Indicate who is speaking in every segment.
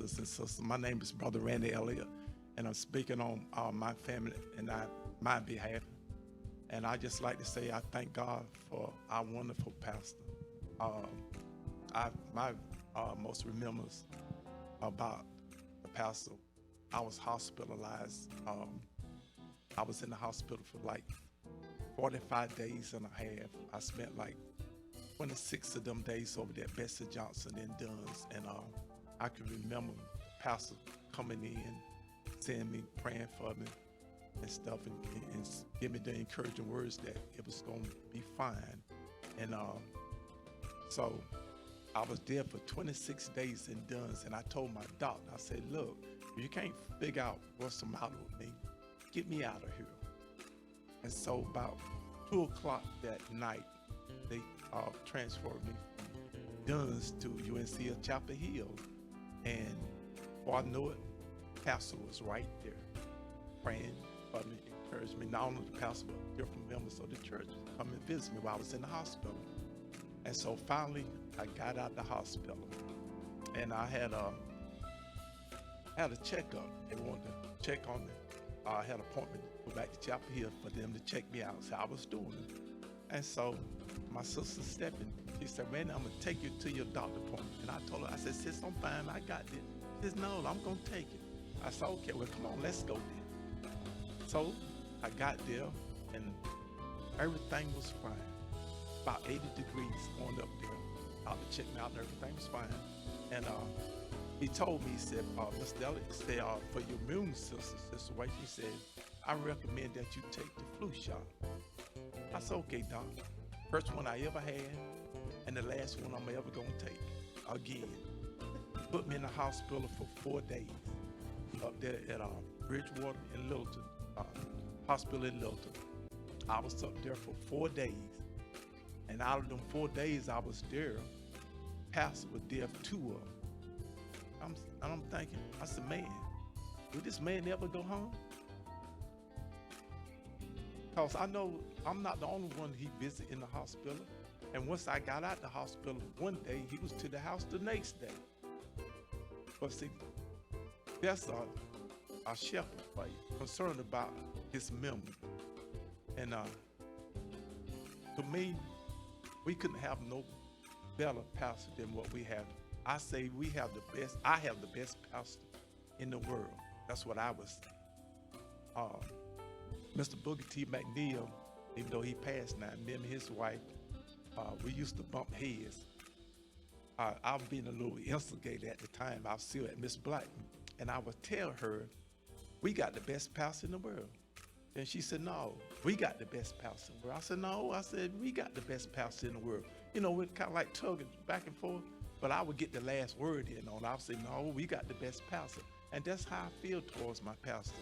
Speaker 1: brothers and sisters. My name is Brother Randy Elliott, and I'm speaking on my family and my behalf. And I just like to say I thank God for our wonderful pastor. Uh, my most remembers about the pastor, I was hospitalized. I was in the hospital for like 45 days and a half. I spent like 26 of them days over there at Bessie Johnson in Duns. And I can remember the pastor coming in, seeing me, praying for me and stuff, and give me the encouraging words that it was going to be fine. And so I was there for 26 days in Duns, and I told my doctor, I said, look, if you can't figure out what's the matter with me, get me out of here. And so about 2 o'clock that night, they transferred me from Duns to UNC of Chapel Hill. And before I knew it, the pastor was right there praying for me, encouraged me. Not only the pastor, but different members of the church come and visit me while I was in the hospital. And so finally, I got out of the hospital, and I had a checkup. They wanted to check on me. I had an appointment to go back to Chapel Hill for them to check me out, see how I was doing. And so my sister Stephanie, she said, Randy, I'm gonna take you to your doctor appointment. And I told her, I said, sis, I'm fine, I got this. She said, no, I'm gonna take it. I said, okay, well, come on, let's go then. So I got there, and everything was fine. About 80 degrees going up there. Doctor checked me out and everything was fine. And he told me, he said, Mr. Elliott, he said, for your immune system situation, he said, I recommend that you take the flu shot. I said, okay, doc. First one I ever had, and the last one I'm ever gonna take again. Put me in the hospital for 4 days up there at Bridgewater in Littleton, hospital in Littleton. I was up there for 4 days. And out of them 4 days I was there, pastor was there for 2 of them. I'm thinking, I said, man, will this man ever go home? Because I know I'm not the only one he visited in the hospital. And once I got out the hospital, one day he was to the house the next day. But see, that's a shepherd for you, concerned about his memory. And to me, we couldn't have no better pastor than what we have. I say we have the best. I have the best pastor in the world. That's what I was saying. Mr. Booker T. McNeil, even though he passed now, me and his wife, we used to bump heads. I was being a little instigated at the time. I was still at Miss Blackman, and I would tell her, we got the best pastor in the world. And she said, no, we got the best pastor in the world. I said, no, I said, we got the best pastor in the world. You know, we're kind of like tugging back and forth, but I would get the last word in on it. I would say, no, we got the best pastor. And that's how I feel towards my pastor.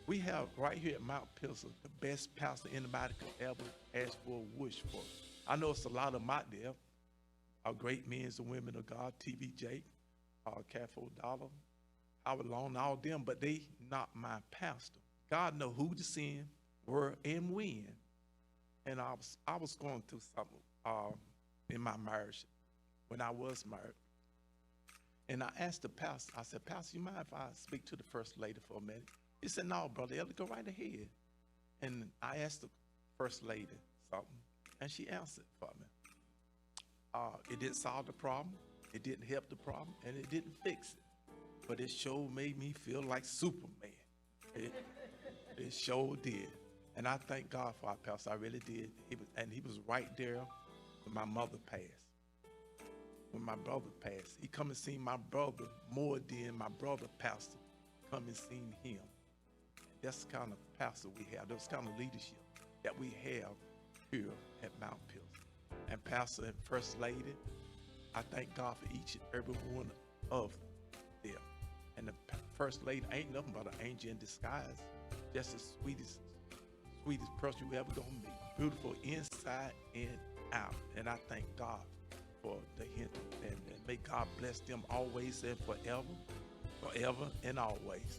Speaker 1: We have right here at Mount Pilsen the best pastor anybody could ever ask for or wish for. I know it's a lot of them out there, our great men and women of God, T.B. Jake, Caffo Dollar, Howard Long, all them, but they not my pastor. God know who to send, where, and when. And I was going through something in my marriage when I was married. And I asked the pastor, I said, Pastor, you mind if I speak to the first lady for a minute? He said, no, Brother Elliott, go right ahead. And I asked the first lady something, and she answered for me. It didn't solve the problem, it didn't help the problem, and it didn't fix it. But it sure made me feel like Superman. It sure did. And I thank God for our pastor. I really did. He was right there when my mother passed. When my brother passed, he come and seen my brother more than my brother pastor come and seen him. That's the kind of pastor we have. That's the kind of leadership that we have here at Mount Pilsen. And pastor and first lady, I thank God for each and every one of them. And the first lady ain't nothing but an angel in disguise. Just the sweetest person you ever gonna meet. Beautiful inside and out. And I thank God for the hint. And may God bless them always and forever and always.